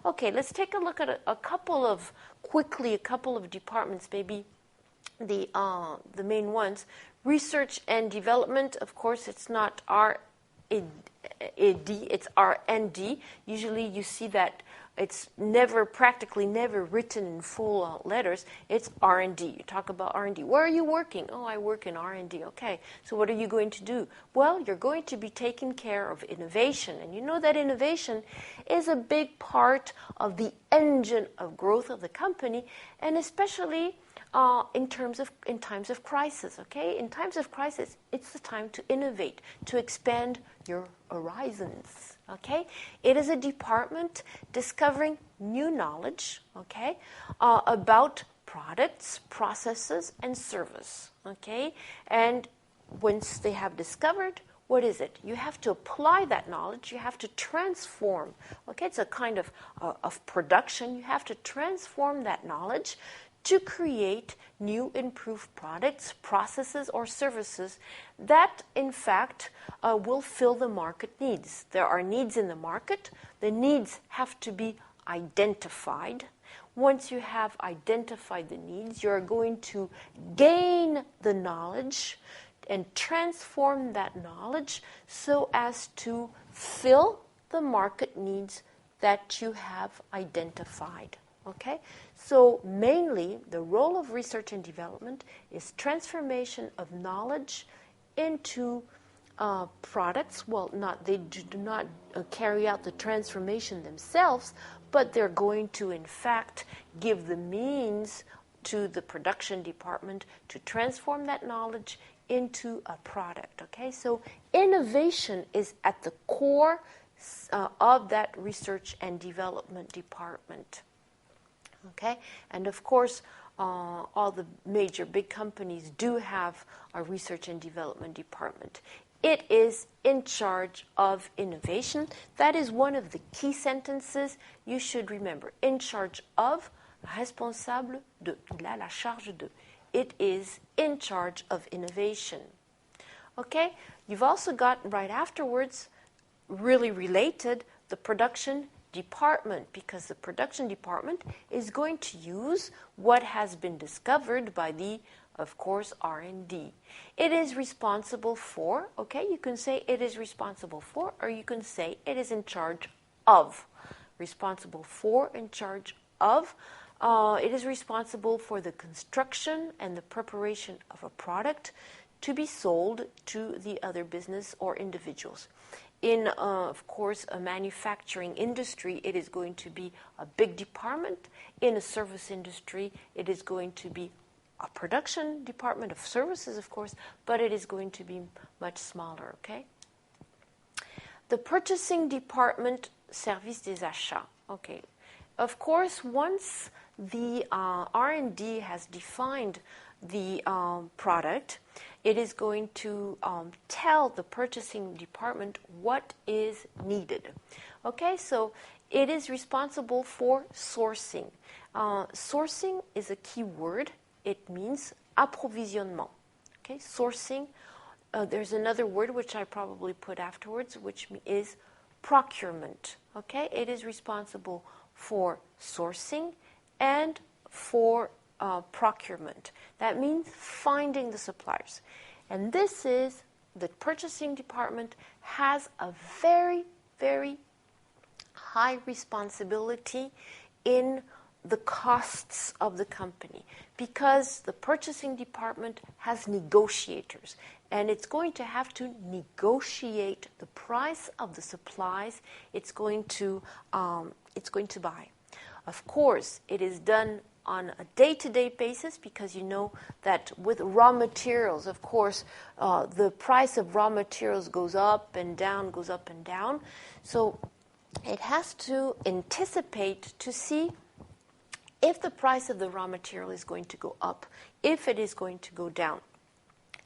Okay, let's take a look at a couple of departments, maybe the main ones. Research and development, of course, it's not R&D, it's R&D. Usually you see that it's practically never written in full letters. It's R&D. You talk about R&D. Where are you working? Oh, I work in R&D. Okay, so what are you going to do? Well, you're going to be taking care of innovation. And you know that innovation is a big part of the engine of growth of the company, and especially in times of crisis, okay? In times of crisis, it's the time to innovate, to expand your horizons, okay? It is a department discovering new knowledge, okay, about products, processes, and service, okay? And once they have discovered, what is it? You have to apply that knowledge. You have to transform, okay? It's a kind of production. You have to transform that knowledge to create new improved products, processes, or services that, in fact, will fill the market needs. There are needs in the market. The needs have to be identified. Once you have identified the needs, you're going to gain the knowledge and transform that knowledge so as to fill the market needs that you have identified. Okay, so mainly the role of research and development is transformation of knowledge into products. Well, they do not carry out the transformation themselves, but they're going to, in fact, give the means to the production department to transform that knowledge into a product. Okay, so innovation is at the core of that research and development department. Okay, and of course, all the major big companies do have a research and development department. It is in charge of innovation. That is one of the key sentences you should remember. In charge of, responsable de, il a la charge de. It is in charge of innovation. Okay, you've also got right afterwards, really related, the production department, because the production department is going to use what has been discovered by the, of course, R&D. It is responsible for, okay, you can say it is responsible for, or you can say it is in charge of. Responsible for, in charge of. It is responsible for the construction and the preparation of a product to be sold to the other business or individuals. In, of course, a manufacturing industry, it is going to be a big department. In a service industry, it is going to be a production department of services, of course, but it is going to be much smaller, okay? The purchasing department, service des achats, okay. Of course, once the R&D has defined the product, it is going to tell the purchasing department what is needed. Okay, so it is responsible for sourcing. Sourcing is a key word. It means approvisionnement. Okay, sourcing. There's another word which I probably put afterwards, which is procurement. Okay, it is responsible for sourcing and for procurement. That means finding the suppliers. And this is, the purchasing department has a very, very high responsibility in the costs of the company, because the purchasing department has negotiators, and it's going to have to negotiate the price of the supplies it's going to buy. Of course, it is done on a day-to-day basis, because you know that with raw materials, of course, the price of raw materials goes up and down, goes up and down. So it has to anticipate to see if the price of the raw material is going to go up, if it is going to go down.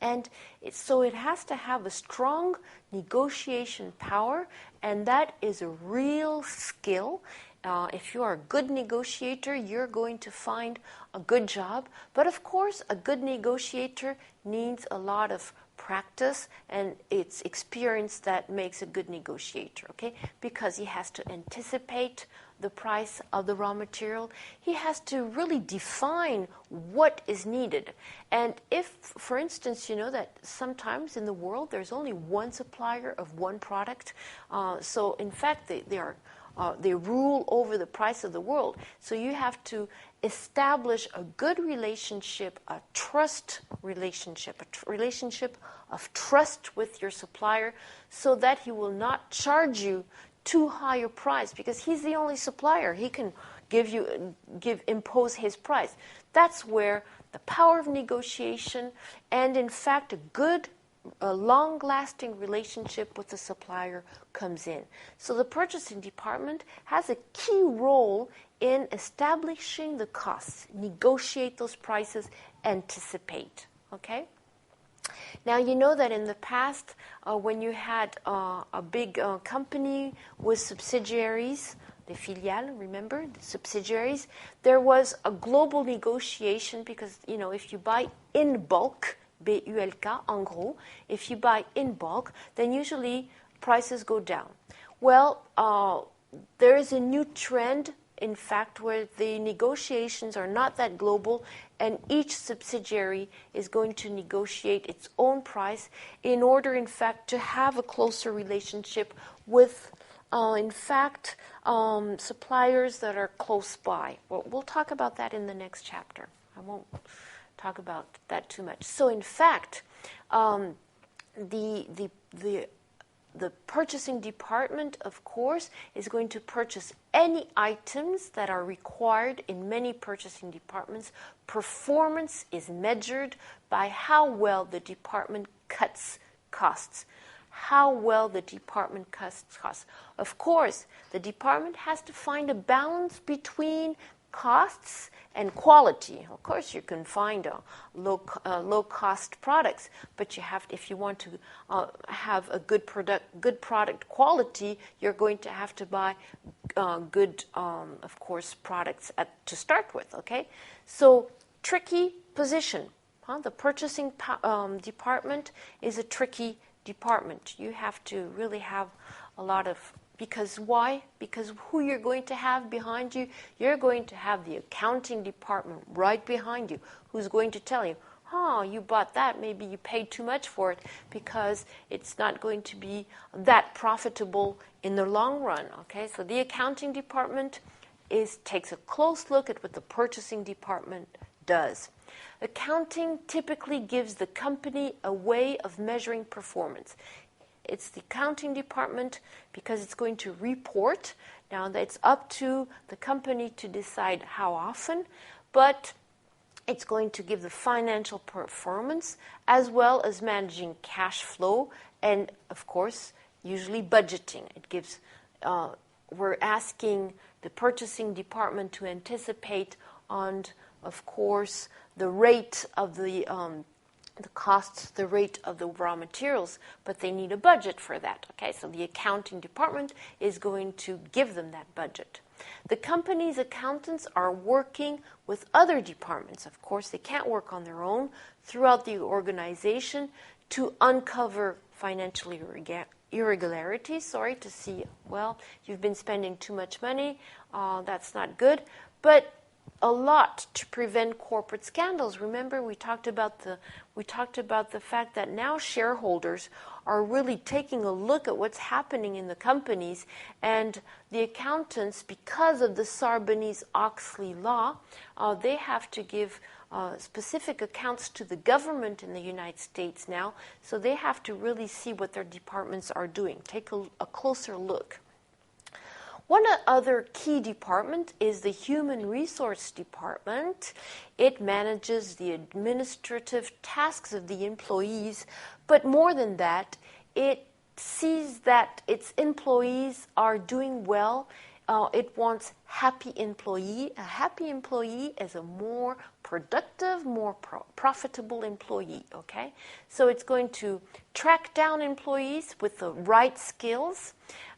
And so it has to have a strong negotiation power, and that is a real skill. If you are a good negotiator, you're going to find a good job. But of course, a good negotiator needs a lot of practice, and it's experience that makes a good negotiator, okay? Because he has to anticipate the price of the raw material, he has to really define what is needed. And if, for instance, you know that sometimes in the world there's only one supplier of one product, so in fact they rule over the price of the world. So you have to establish a good relationship, a trust relationship, relationship of trust with your supplier, so that he will not charge you too high a price, because he's the only supplier. He can impose his price. That's where the power of negotiation and, in fact, a long-lasting relationship with the supplier comes in. So the purchasing department has a key role in establishing the costs, negotiate those prices, anticipate. Okay? Now, you know that in the past, when you had a big company with subsidiaries, the filiales, remember, the subsidiaries, there was a global negotiation because, you know, if you buy in bulk, B-U-L-K, en gros, if you buy in bulk, then usually prices go down. Well, there is a new trend, in fact, where the negotiations are not that global, and each subsidiary is going to negotiate its own price in order, in fact, to have a closer relationship with, suppliers that are close by. Well, we'll talk about that in the next chapter. I won't talk about that too much. So, in fact, the purchasing department, of course, is going to purchase any items that are required in many purchasing departments. Performance is measured by how well the department cuts costs. How well the department cuts costs. Of course, the department has to find a balance between costs and quality. Of course, you can find low-cost products, but you have, if you want to have a good product quality, you're going to have to buy good, of course, products to start with. Okay, so tricky position. The purchasing department is a tricky department. You have to really have a lot of. Because why? Because who you're going to have behind you, you're going to have the accounting department right behind you, who's going to tell you, you bought that, maybe you paid too much for it, because it's not going to be that profitable in the long run. Okay, so the accounting department takes a close look at what the purchasing department does. Accounting typically gives the company a way of measuring performance. It's the accounting department because it's going to report. Now, it's up to the company to decide how often, but it's going to give the financial performance as well as managing cash flow and, of course, usually budgeting. It gives. We're asking the purchasing department to anticipate on, of course, the rate of the costs, the rate of the raw materials, but they need a budget for that. Okay, so the accounting department is going to give them that budget. The company's accountants are working with other departments. Of course, they can't work on their own throughout the organization to uncover financial irregularities. To see, well, you've been spending too much money. That's not good. But a lot to prevent corporate scandals. Remember, we talked about the fact that now shareholders are really taking a look at what's happening in the companies, and the accountants, because of the Sarbanes-Oxley law, they have to give specific accounts to the government in the United States now, so they have to really see what their departments are doing. Take a closer look. One other key department is the Human Resource Department. It manages the administrative tasks of the employees, but more than that, it sees that its employees are doing well. It wants happy employee. A happy employee is a more productive, more profitable employee, okay? So it's going to track down employees with the right skills.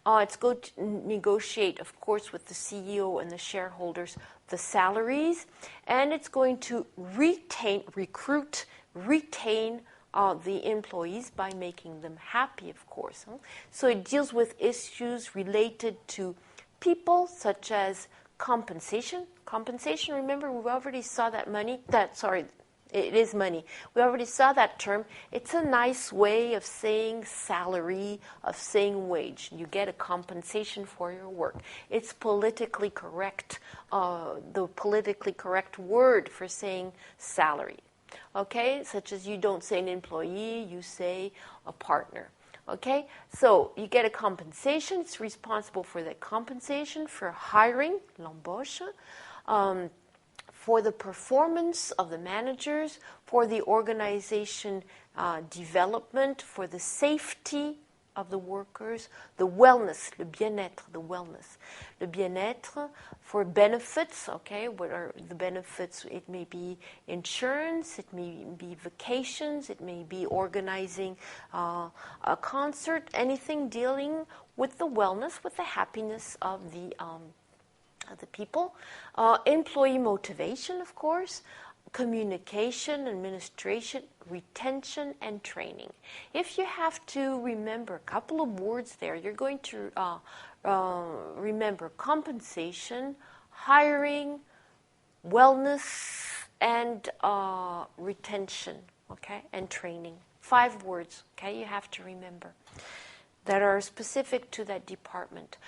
It's going to negotiate, of course, with the CEO and the shareholders the salaries, and it's going to recruit the employees by making them happy, of course. So it deals with issues related to people, such as compensation. Compensation, remember, we already saw that money. It is money. We already saw that term. It's a nice way of saying salary, of saying wage. You get a compensation for your work. It's politically correct, the politically correct word for saying salary. Okay, such as you don't say an employee, you say a partner. Okay, so you get a compensation. It's responsible for the compensation, for hiring, l'embauche, for the performance of the managers, for the organization development, for the safety of the workers, the wellness, le bien-être, the wellness. Le bien-être for benefits, okay, what are the benefits? It may be insurance, it may be vacations, it may be organizing a concert, anything dealing with the wellness, with the happiness of the people. Employee motivation, of course, communication, administration, retention, and training. If you have to remember a couple of words there, you're going to remember compensation, hiring, wellness, and retention, okay, and training. 5 words, okay, you have to remember that are specific to that department.